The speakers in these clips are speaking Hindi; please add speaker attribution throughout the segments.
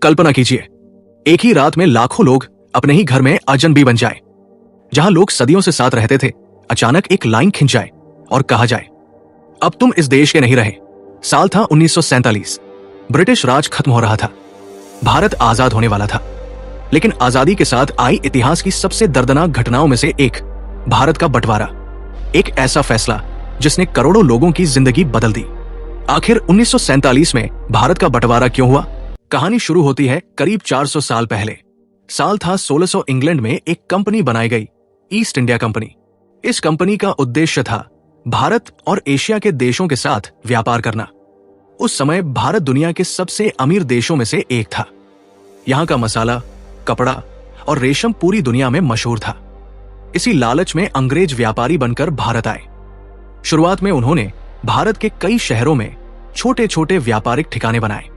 Speaker 1: कल्पना कीजिए, एक ही रात में लाखों लोग अपने ही घर में अजनबी बन जाए। जहां लोग सदियों से साथ रहते थे, अचानक एक लाइन खिंच जाए और कहा जाए, अब तुम इस देश के नहीं रहे। साल था 1947। ब्रिटिश राज खत्म हो रहा था। भारत आजाद होने वाला था। लेकिन आजादी के साथ आई इतिहास की सबसे दर्दनाक घटनाओं में से एक, भारत का बंटवारा। एक ऐसा फैसला जिसने करोड़ों लोगों की जिंदगी बदल दी। आखिर 1947 में भारत का बंटवारा क्यों हुआ? कहानी शुरू होती है करीब 400 साल पहले। साल था 1600। इंग्लैंड में एक कंपनी बनाई गई, ईस्ट इंडिया कंपनी। इस कंपनी का उद्देश्य था भारत और एशिया के देशों के साथ व्यापार करना। उस समय भारत दुनिया के सबसे अमीर देशों में से एक था। यहाँ का मसाला, कपड़ा और रेशम पूरी दुनिया में मशहूर था। इसी लालच में अंग्रेज व्यापारी बनकर भारत आए। शुरुआत में उन्होंने भारत के कई शहरों में छोटे छोटे व्यापारिक ठिकाने बनाए।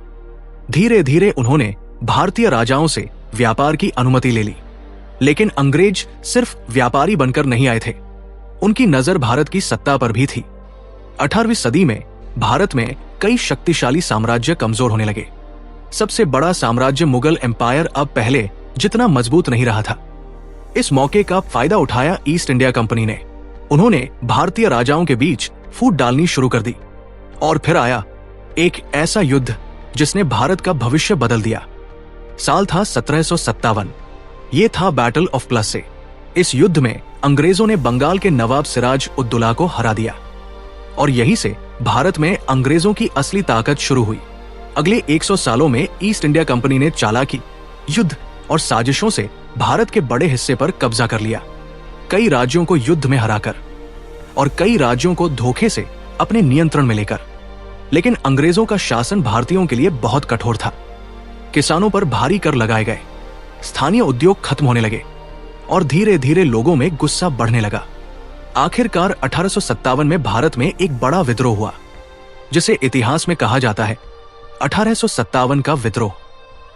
Speaker 1: धीरे धीरे उन्होंने भारतीय राजाओं से व्यापार की अनुमति ले ली। लेकिन अंग्रेज सिर्फ व्यापारी बनकर नहीं आए थे, उनकी नजर भारत की सत्ता पर भी थी। 18वीं सदी में भारत में कई शक्तिशाली साम्राज्य कमजोर होने लगे। सबसे बड़ा साम्राज्य मुगल एम्पायर अब पहले जितना मजबूत नहीं रहा था। इस मौके का फायदा उठाया ईस्ट इंडिया कंपनी ने। उन्होंने भारतीय राजाओं के बीच फूट डालनी शुरू कर दी। और फिर आया एक ऐसा युद्ध जिसने भारत का भविष्य बदल दिया। साल था 1757। ये था बैटल ऑफ प्लसे। इस युद्ध में अंग्रेजों ने बंगाल के नवाब सिराज उद्दौला को हरा दिया और यहीं से भारत में अंग्रेजों की असली ताकत शुरू हुई। अगले 100 सालों में ईस्ट इंडिया कंपनी ने चालाकी, युद्ध और साजिशों से भारत के बड़े हिस्से पर कब्जा कर लिया। कई राज्यों को युद्ध में हराकर और कई राज्यों को धोखे से अपने नियंत्रण में लेकर। लेकिन अंग्रेजों का शासन भारतीयों के लिए बहुत कठोर था। किसानों पर भारी कर लगाए गए, स्थानीय उद्योग खत्म होने लगे और धीरे धीरे लोगों में गुस्सा बढ़ने लगा। आखिरकार 1857 में भारत में एक बड़ा विद्रोह हुआ, जिसे इतिहास में कहा जाता है 1857 का विद्रोह।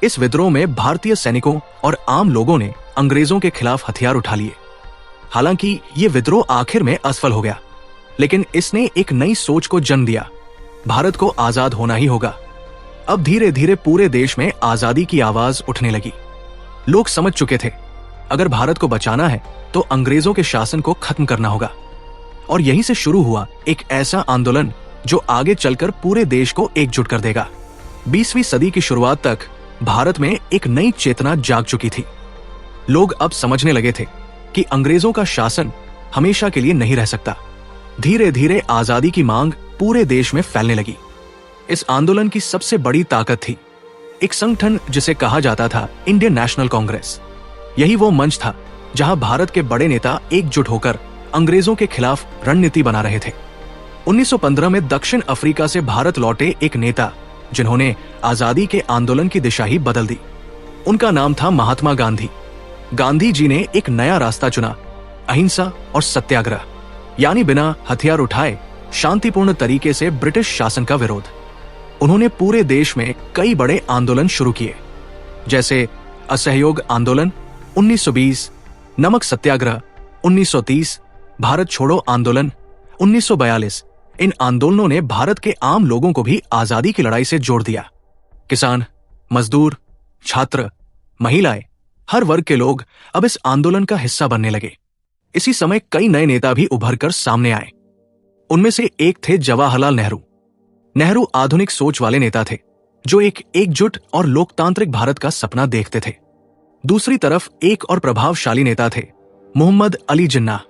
Speaker 1: इस विद्रोह में भारतीय सैनिकों और आम लोगों ने अंग्रेजों के खिलाफ हथियार उठा लिए। हालांकि ये विद्रोह आखिर में असफल हो गया, लेकिन इसने एक नई सोच को जन्म दिया। भारत को आजाद होना ही होगा। अब धीरे धीरे पूरे देश में आजादी की आवाज उठने लगी। लोग समझ चुके थे, अगर भारत को बचाना है तो अंग्रेजों के शासन को खत्म करना होगा। और यहीं से शुरू हुआ एक ऐसा आंदोलन जो आगे चलकर पूरे देश को एकजुट कर देगा। 20वीं सदी की शुरुआत तक भारत में एक नई चेतना जाग चुकी थी। लोग अब समझने लगे थे कि अंग्रेजों का शासन हमेशा के लिए नहीं रह सकता। धीरे धीरे आजादी की मांग पूरे देश में फैलने लगी। इस आंदोलन की सबसे बड़ी ताकत थी एक संगठन जिसे कहा जाता था इंडियन नेशनल कांग्रेस। यही वो मंच था जहां भारत के बड़े नेता एकजुट होकर अंग्रेजों के खिलाफ रणनीति बना रहे थे। 1915 में दक्षिण अफ्रीका से भारत लौटे एक नेता जिन्होंने आजादी के आंदोलन की दिशा ही बदल दी। उनका नाम था महात्मा गांधी। गांधी जी ने एक नया रास्ता चुना, अहिंसा और सत्याग्रह, यानी बिना हथियार उठाए शांतिपूर्ण तरीके से ब्रिटिश शासन का विरोध। उन्होंने पूरे देश में कई बड़े आंदोलन शुरू किए, जैसे असहयोग आंदोलन 1920, नमक सत्याग्रह 1930, भारत छोड़ो आंदोलन 1942। इन आंदोलनों ने भारत के आम लोगों को भी आजादी की लड़ाई से जोड़ दिया। किसान, मजदूर, छात्र, महिलाएं, हर वर्ग के लोग अब इस आंदोलन का हिस्सा बनने लगे। इसी समय कई नए नेता भी उभरकर सामने आए। उनमें से एक थे जवाहरलाल नेहरू। नेहरू आधुनिक सोच वाले नेता थे जो एक एकजुट और लोकतांत्रिक भारत का सपना देखते थे। दूसरी तरफ एक और प्रभावशाली नेता थे मोहम्मद अली जिन्ना।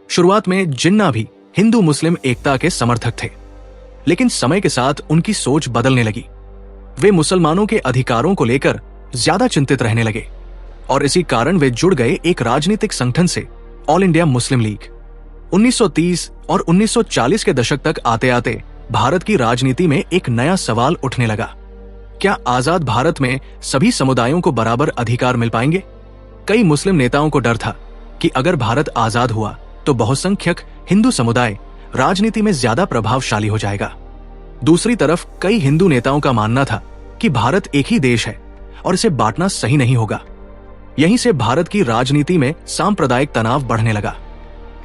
Speaker 1: शुरुआत में जिन्ना भी हिंदू मुस्लिम एकता के समर्थक थे, लेकिन समय के साथ उनकी सोच बदलने लगी। वे मुसलमानों के अधिकारों को लेकर ज्यादा चिंतित रहने लगे और इसी कारण वे जुड़ गए एक राजनीतिक संगठन से, ऑल इंडिया मुस्लिम लीग। 1930 और 1940 के दशक तक आते आते भारत की राजनीति में एक नया सवाल उठने लगा, क्या आजाद भारत में सभी समुदायों को बराबर अधिकार मिल पाएंगे? कई मुस्लिम नेताओं को डर था कि अगर भारत आजाद हुआ तो बहुसंख्यक हिंदू समुदाय राजनीति में ज्यादा प्रभावशाली हो जाएगा। दूसरी तरफ कई हिंदू नेताओं का मानना था कि भारत एक ही देश है और इसे बांटना सही नहीं होगा। यहीं से भारत की राजनीति में सांप्रदायिक तनाव बढ़ने लगा।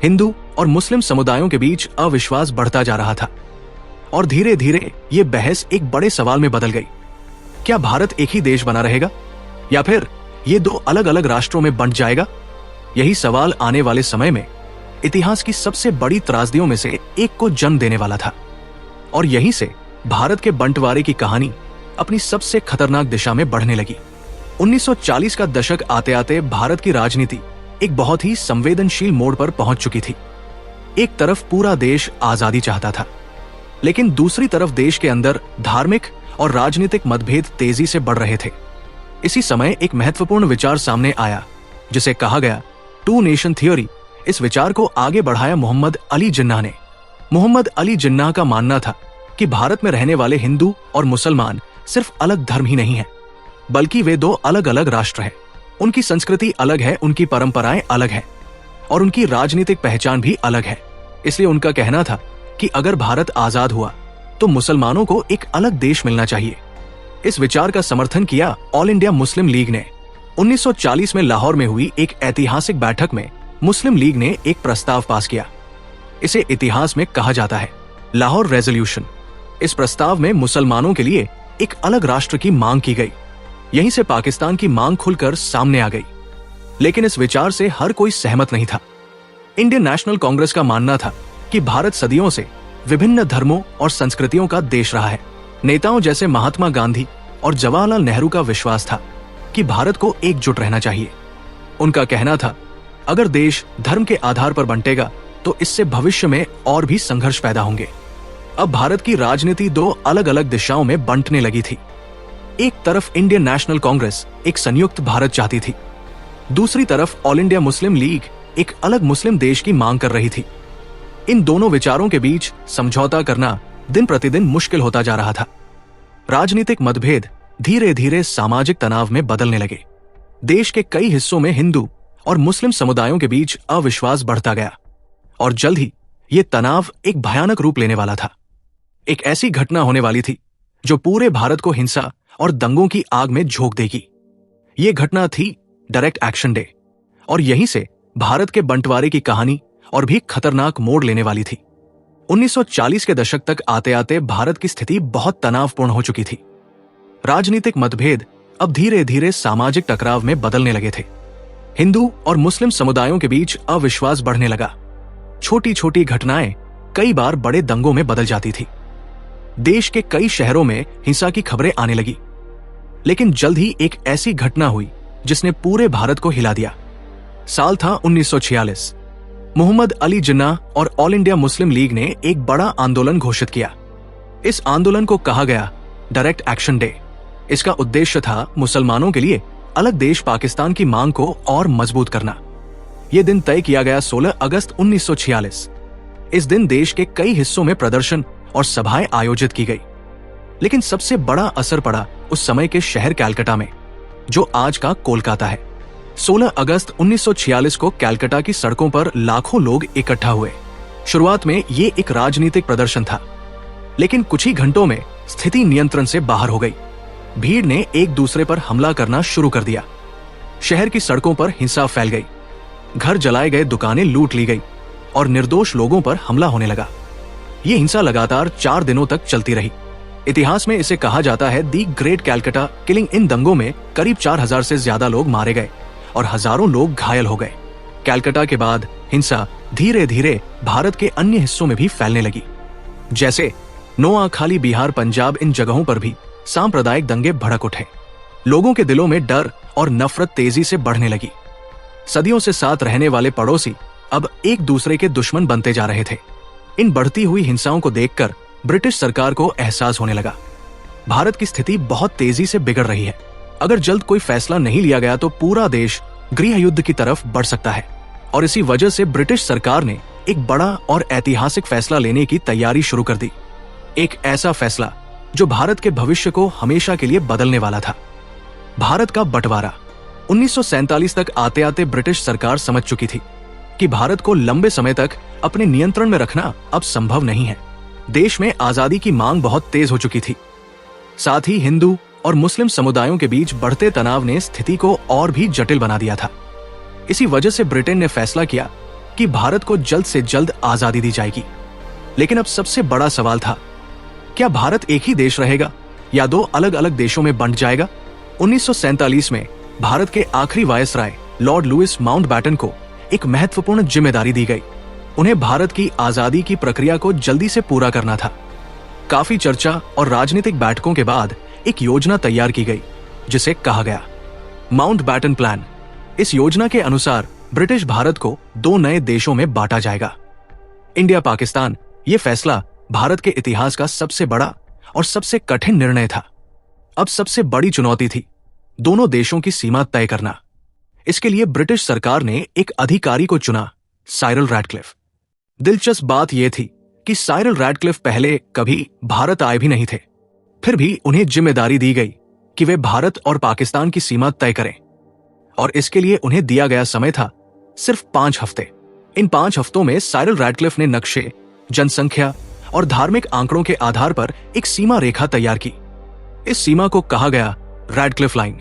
Speaker 1: हिंदू और मुस्लिम समुदायों के बीच अविश्वास बढ़ता जा रहा था और धीरे धीरे ये बहस एक बड़े सवाल में बदल गई, क्या भारत एक ही देश बना रहेगा या फिर ये दो अलग अलग राष्ट्रों में बंट जाएगा? यही सवाल आने वाले समय में इतिहास की सबसे बड़ी त्रासदियों में से एक को जन्म देने वाला था। और यहीं से भारत के बंटवारे की कहानी अपनी सबसे खतरनाक दिशा में बढ़ने लगी। 1940 का दशक आते आते भारत की राजनीति एक बहुत ही संवेदनशील मोड़ पर पहुंच चुकी थी। एक तरफ पूरा देश आजादी चाहता था, लेकिन दूसरी तरफ देश के अंदर धार्मिक और राजनीतिक मतभेद तेजी से बढ़ रहे थे। इसी समय एक महत्वपूर्ण विचार सामने आया जिसे कहा गया टू नेशन थियोरी। इस विचार को आगे बढ़ाया मोहम्मद अली जिन्नाह ने। मोहम्मद अली जिन्नाह का मानना था कि भारत में रहने वाले हिंदू और मुसलमान सिर्फ अलग धर्म ही नहीं है, बल्कि वे दो अलग अलग राष्ट्र हैं। उनकी संस्कृति अलग है, उनकी परंपराएं अलग हैं और उनकी राजनीतिक पहचान भी अलग है। इसलिए उनका कहना था कि अगर भारत आजाद हुआ तो मुसलमानों को एक अलग देश मिलना चाहिए। इस विचार का समर्थन किया ऑल इंडिया मुस्लिम लीग ने। 1940 में लाहौर में हुई एक ऐतिहासिक बैठक में मुस्लिम लीग ने एक प्रस्ताव पास किया। इसे इतिहास में कहा जाता है लाहौर रेजोल्यूशन। इस प्रस्ताव में मुसलमानों के लिए एक अलग राष्ट्र की मांग की गई। यहीं से पाकिस्तान की मांग खुलकर सामने आ गई। लेकिन इस विचार से हर कोई सहमत नहीं था। इंडियन नेशनल कांग्रेस का मानना था कि भारत सदियों से विभिन्न धर्मों और संस्कृतियों का देश रहा है। नेताओं जैसे महात्मा गांधी और जवाहरलाल नेहरू का विश्वास था कि भारत को एकजुट रहना चाहिए। उनका कहना था अगर देश धर्म के आधार पर बंटेगा तो इससे भविष्य में और भी संघर्ष पैदा होंगे। अब भारत की राजनीति दो अलग अलग दिशाओं में बंटने लगी थी। एक तरफ इंडियन नेशनल कांग्रेस एक संयुक्त भारत चाहती थी, दूसरी तरफ ऑल इंडिया मुस्लिम लीग एक अलग मुस्लिम देश की मांग कर रही थी। इन दोनों विचारों के बीच समझौता करना दिन प्रतिदिन मुश्किल होता जा रहा था। राजनीतिक मतभेद धीरे धीरे सामाजिक तनाव में बदलने लगे। देश के कई हिस्सों में हिंदू और मुस्लिम समुदायों के बीच अविश्वास बढ़ता गया और जल्द ही ये तनाव एक भयानक रूप लेने वाला था। एक ऐसी घटना होने वाली थी जो पूरे भारत को हिंसा और दंगों की आग में झोंक देगी। ये घटना थी डायरेक्ट एक्शन डे और यहीं से भारत के बंटवारे की कहानी और भी खतरनाक मोड़ लेने वाली थी। 1940 के दशक तक आते आते भारत की स्थिति बहुत तनावपूर्ण हो चुकी थी। राजनीतिक मतभेद अब धीरे धीरे सामाजिक टकराव में बदलने लगे थे। हिंदू और मुस्लिम समुदायों के बीच अविश्वास बढ़ने लगा। छोटी छोटी घटनाएं कई बार बड़े दंगों में बदल जाती थी। देश के कई शहरों में हिंसा की खबरें आने लगी। लेकिन जल्द ही एक ऐसी घटना हुई जिसने पूरे भारत को हिला दिया। साल था 1946। मोहम्मद अली जिन्नाह और ऑल इंडिया मुस्लिम लीग ने एक बड़ा आंदोलन घोषित किया। इस आंदोलन को कहा गया डायरेक्ट एक्शन डे। इसका उद्देश्य था मुसलमानों के लिए अलग देश पाकिस्तान की मांग को और मजबूत करना। यह दिन तय किया गया 16 अगस्त 1946। इस दिन देश के कई हिस्सों में प्रदर्शन और सभाएं आयोजित की गई। लेकिन सबसे बड़ा असर पड़ा उस समय के शहर कैलकाटा में, जो आज का कोलकाता है। 16 अगस्त 1946 को कैलकाटा की सड़कों पर लाखों लोग इकट्ठा हुए। शुरुआत में ये एक राजनीतिक प्रदर्शन था, लेकिन कुछ ही घंटों में स्थिति नियंत्रण से बाहर हो गई। भीड़ ने एक दूसरे पर हमला करना शुरू कर दिया। शहर की सड़कों पर हिंसा फैल गई, घर जलाए गए, दुकानें लूट ली गई और निर्दोष लोगों पर हमला होने लगा। ये हिंसा लगातार 4 दिनों तक चलती रही। इतिहास में इसे कहा जाता है दी ग्रेट कैलकाटा किलिंग। इन दंगों में करीब 4000 से ज्यादा लोग मारे गए और हजारों लोग घायल हो गए। कैलकाटा के बाद हिंसा धीरे धीरे भारत के अन्य हिस्सों में भी फैलने लगी, जैसे नोआखाली, बिहार, पंजाब। इन जगहों पर भी सांप्रदायिक दंगे भड़क उठे। लोगों के दिलों में डर और नफरत तेजी से बढ़ने लगी। सदियों से साथ रहने वाले पड़ोसी अब एक दूसरे के दुश्मन बनते जा रहे थे। इन बढ़ती हुई हिंसाओं को देखकर ब्रिटिश सरकार को एहसास होने लगा, भारत की स्थिति बहुत तेजी से बिगड़ रही है। अगर जल्द कोई फैसला नहीं लिया गया तो पूरा देश गृह युद्ध की तरफ बढ़ सकता है। और इसी वजह से ब्रिटिश सरकार ने एक बड़ा और ऐतिहासिक फैसला लेने की तैयारी शुरू कर दी। एक ऐसा फैसला जो भारत के भविष्य को हमेशा के लिए बदलने वाला था। भारत का बंटवारा। 1947 तक आते आते ब्रिटिश सरकार समझ चुकी थी कि भारत को लंबे समय तक अपने नियंत्रण में रखना अब संभव नहीं है। देश में आजादी की मांग बहुत तेज हो चुकी थी। साथ ही हिंदू और मुस्लिम समुदायों के बीच बढ़ते तनाव ने स्थिति को और भी जटिल बना दिया था। इसी वजह से ब्रिटेन ने फैसला किया कि भारत को जल्द से जल्द आजादी दी जाएगी। लेकिन अब सबसे बड़ा सवाल था, क्या भारत एक ही देश रहेगा या दो अलग अलग देशों में बंट जाएगा। 1947 में भारत के आखिरी वायसराय लॉर्ड लुइस माउंटबैटन को एक महत्वपूर्ण जिम्मेदारी दी गई। उन्हें भारत की आजादी की प्रक्रिया को जल्दी से पूरा करना था। काफी चर्चा और राजनीतिक बैठकों के बाद एक योजना तैयार की गई जिसे कहा गया माउंटबैटन प्लान। इस योजना के अनुसार ब्रिटिश भारत को दो नए देशों में बांटा जाएगा, इंडिया पाकिस्तान। ये फैसला भारत के इतिहास का सबसे बड़ा और सबसे कठिन निर्णय था। अब सबसे बड़ी चुनौती थी दोनों देशों की सीमा तय करना। इसके लिए ब्रिटिश सरकार ने एक अधिकारी को चुना, साइरल रैडक्लिफ। दिलचस्प बात यह थी कि साइरल रैडक्लिफ पहले कभी भारत आए भी नहीं थे, फिर भी उन्हें जिम्मेदारी दी गई कि वे भारत और पाकिस्तान की सीमा तय करें, और इसके लिए उन्हें दिया गया समय था सिर्फ 5 हफ्ते। इन 5 हफ्तों में साइरल रैडक्लिफ ने नक्शे, जनसंख्या और धार्मिक आंकड़ों के आधार पर एक सीमा रेखा तैयार की। इस सीमा को कहा गया रैडक्लिफ लाइन।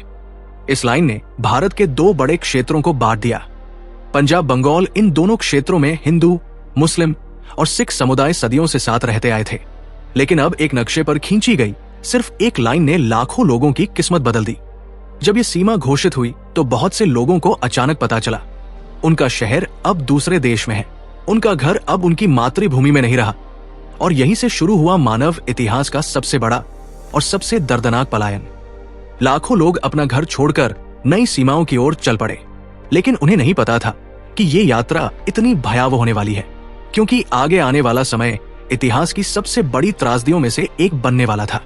Speaker 1: इस लाइन ने भारत के 2 बड़े क्षेत्रों को बांट दिया। पंजाब, बंगाल, इन दोनों क्षेत्रों में हिंदू, मुस्लिम और सिख समुदाय सदियों से साथ रहते आए थे, लेकिन अब एक नक्शे पर खींची गई सिर्फ एक लाइन ने लाखों लोगों की किस्मत बदल दी। जब ये सीमा घोषित हुई तो बहुत से लोगों को अचानक पता चला उनका शहर अब दूसरे देश में है, उनका घर अब उनकी मातृभूमि में नहीं रहा, और यहीं से शुरू हुआ मानव इतिहास का सबसे बड़ा और सबसे दर्दनाक पलायन। लाखों लोग अपना घर छोड़कर नई सीमाओं की ओर चल पड़े, लेकिन उन्हें नहीं पता था कि ये यात्रा इतनी भयावह होने वाली है, क्योंकि आगे आने वाला समय इतिहास की सबसे बड़ी त्रासदियों में से एक बनने वाला था।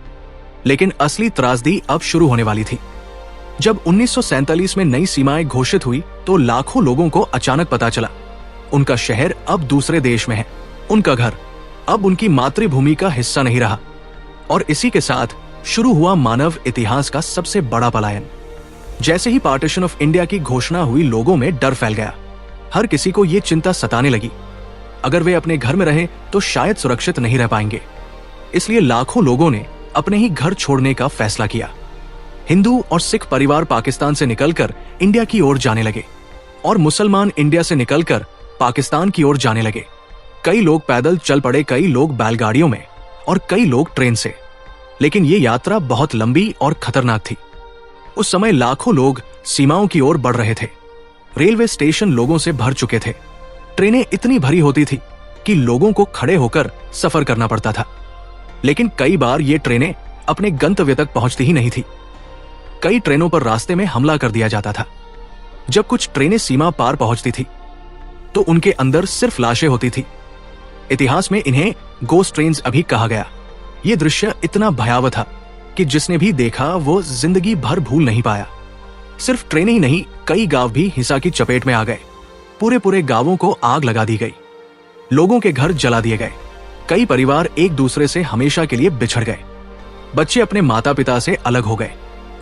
Speaker 1: लेकिन असली त्रासदी अब शुरू होने वाली थी। जब 1947 में नई सीमाएं घोषित हुई तो लाखों लोगों को अचानक पता चला उनका शहर अब दूसरे देश में है, उनका घर अब उनकी मातृभूमि का हिस्सा नहीं रहा, और इसी के साथ शुरू हुआ मानव इतिहास का सबसे बड़ा पलायन। जैसे ही पार्टीशन ऑफ इंडिया की घोषणा हुई, लोगों में डर फैल गया। हर किसी को ये चिंता सताने लगी, अगर वे अपने घर में रहे तो शायद सुरक्षित नहीं रह पाएंगे। इसलिए लाखों लोगों ने अपने ही घर छोड़ने का फैसला किया। हिंदू और सिख परिवार पाकिस्तान से निकलकर इंडिया की ओर जाने लगे, और मुसलमान इंडिया से निकलकर पाकिस्तान की ओर जाने लगे। कई लोग पैदल चल पड़े, कई लोग बैलगाड़ियों में और कई लोग ट्रेन से। लेकिन ये यात्रा बहुत लंबी और खतरनाक थी। उस समय लाखों लोग सीमाओं की ओर बढ़ रहे थे। रेलवे स्टेशन लोगों से भर चुके थे। ट्रेनें इतनी भरी होती थी कि लोगों को खड़े होकर सफर करना पड़ता था। लेकिन कई बार ये ट्रेनें अपने गंतव्य तक पहुंचती ही नहीं थी। कई ट्रेनों पर रास्ते में हमला कर दिया जाता था। जब कुछ ट्रेनें सीमा पार पहुंचती थी तो उनके अंदर सिर्फ लाशें होती थी। इतिहास में इन्हें गोस्ट ट्रेन्स अभी कहा गया। ये दृश्य इतना भयावह था कि जिसने भी देखा वो जिंदगी भर भूल नहीं पाया। सिर्फ ट्रेनें ही नहीं, कई गांव भी हिंसा की चपेट में आ गए। पूरे गांवों को आग लगा दी गई, लोगों के घर जला दिए गए, कई परिवार एक दूसरे से हमेशा के लिए बिछड़ गए, बच्चे अपने माता पिता से अलग हो गए,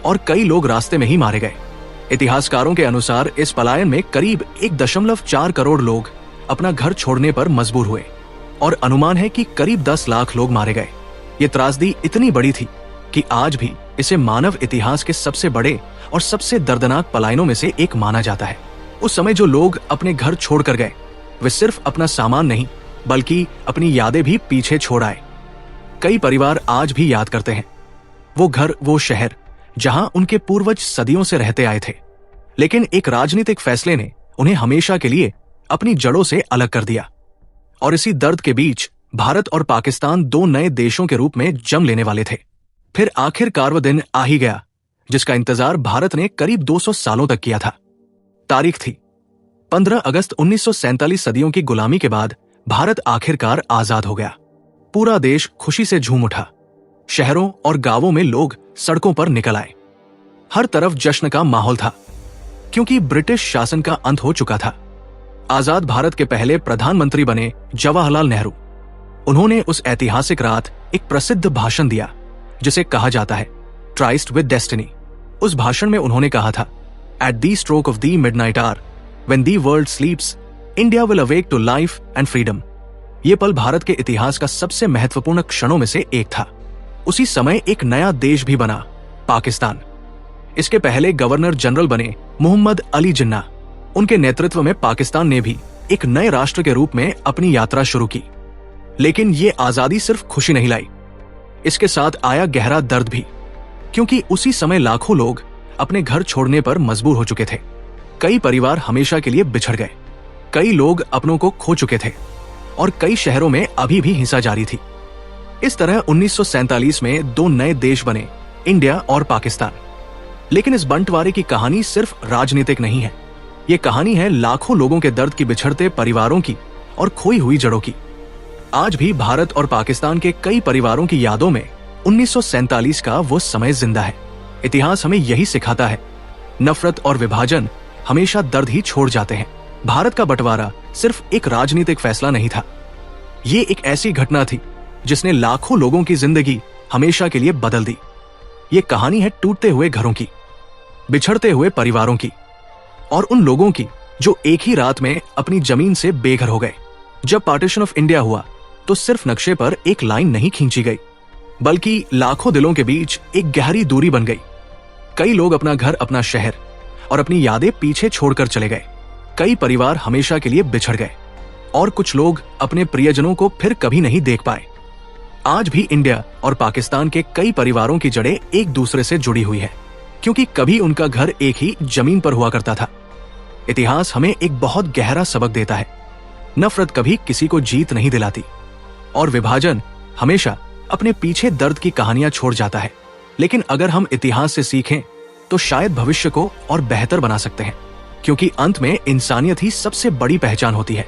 Speaker 1: और कई लोग रास्ते में ही मारे गए। इतिहासकारों के अनुसार इस पलायन में करीब 1.4 करोड़ लोग अपना घर छोड़ने पर मजबूर हुए, और अनुमान है कि करीब 10 लाख लोग मारे गए। ये त्रासदी इतनी बड़ी थी कि आज भी इसे मानव इतिहास के सबसे बड़े और सबसे दर्दनाक पलायनों में से एक माना जाता है। उस समय जो लोग अपने घर छोड़कर गए, वे सिर्फ अपना सामान नहीं बल्कि अपनी यादें भी पीछे छोड़ आए। कई परिवार आज भी याद करते हैं वो घर, वो शहर जहां उनके पूर्वज सदियों से रहते आए थे। लेकिन एक राजनीतिक फैसले ने उन्हें हमेशा के लिए अपनी जड़ों से अलग कर दिया, और इसी दर्द के बीच भारत और पाकिस्तान दो नए देशों के रूप में जम लेने वाले थे। फिर आखिरकार वो दिन आ ही गया जिसका इंतजार भारत ने करीब 200 सालों तक किया था। तारीख थी 15 अगस्त 1947। सदियों की गुलामी के बाद भारत आखिरकार आजाद हो गया। पूरा देश खुशी से झूम उठा। शहरों और गांवों में लोग सड़कों पर निकल आए। हर तरफ जश्न का माहौल था, क्योंकि ब्रिटिश शासन का अंत हो चुका था। आजाद भारत के पहले प्रधानमंत्री बने जवाहरलाल नेहरू। उन्होंने उस ऐतिहासिक रात एक प्रसिद्ध भाषण दिया जिसे कहा जाता है ट्राइस्ट विद डेस्टिनी। उस भाषण में उन्होंने कहा था, at the stroke of the midnight hour when the world sleeps India will awake to life and freedom. ये पल भारत के इतिहास का सबसे महत्वपूर्ण क्षणों में से एक था। उसी समय एक नया देश भी बना, पाकिस्तान। इसके पहले गवर्नर जनरल बने मोहम्मद अली जिन्ना। उनके नेतृत्व में पाकिस्तान ने भी एक नए राष्ट्र के रूप में अपनी यात्रा शुरू की। लेकिन ये आजादी सिर्फ खुशी नहीं लाई, इसके साथ आया गहरा दर्द भी, क्योंकि उसी समय लाखों लोग अपने घर छोड़ने पर मजबूर हो चुके थे। कई परिवार हमेशा के लिए बिछड़ गए, कई लोग अपनों को खो चुके थे और कई शहरों में अभी भी हिंसा जारी थी। इस तरह 1947 में दो नए देश बने, इंडिया और पाकिस्तान। लेकिन इस बंटवारे की कहानी सिर्फ राजनीतिक नहीं है, ये कहानी है लाखों लोगों के दर्द की, बिछड़ते परिवारों की और खोई हुई जड़ों की। आज भी भारत और पाकिस्तान के कई परिवारों की यादों में 1947 का वो समय जिंदा है। इतिहास हमें यही सिखाता है, नफरत और विभाजन हमेशा दर्द ही छोड़ जाते हैं। भारत का बंटवारा सिर्फ एक राजनीतिक फैसला नहीं था, ये एक ऐसी घटना थी जिसने लाखों लोगों की जिंदगी हमेशा के लिए बदल दी। ये कहानी है टूटते हुए घरों की, बिछड़ते हुए परिवारों की और उन लोगों की जो एक ही रात में अपनी जमीन से बेघर हो गए। जब पार्टीशन ऑफ इंडिया हुआ तो सिर्फ नक्शे पर एक लाइन नहीं खींची गई, बल्कि लाखों दिलों के बीच एक गहरी दूरी बन गई। कई लोग अपना घर, अपना शहर और अपनी यादें पीछे छोड़कर चले गए। कई परिवार हमेशा के लिए बिछड़ गए और कुछ लोग अपने प्रियजनों को फिर कभी नहीं देख पाए। आज भी इंडिया और पाकिस्तान के कई परिवारों की जड़ें एक दूसरे से जुड़ी हुई है, क्योंकि कभी उनका घर एक ही जमीन पर हुआ करता था। इतिहास हमें एक बहुत गहरा सबक देता है, नफरत कभी किसी को जीत नहीं दिलाती और विभाजन हमेशा अपने पीछे दर्द की कहानियां छोड़ जाता है। लेकिन अगर हम इतिहास से सीखें तो शायद भविष्य को और बेहतर बना सकते हैं, क्योंकि अंत में इंसानियत ही सबसे बड़ी पहचान होती है।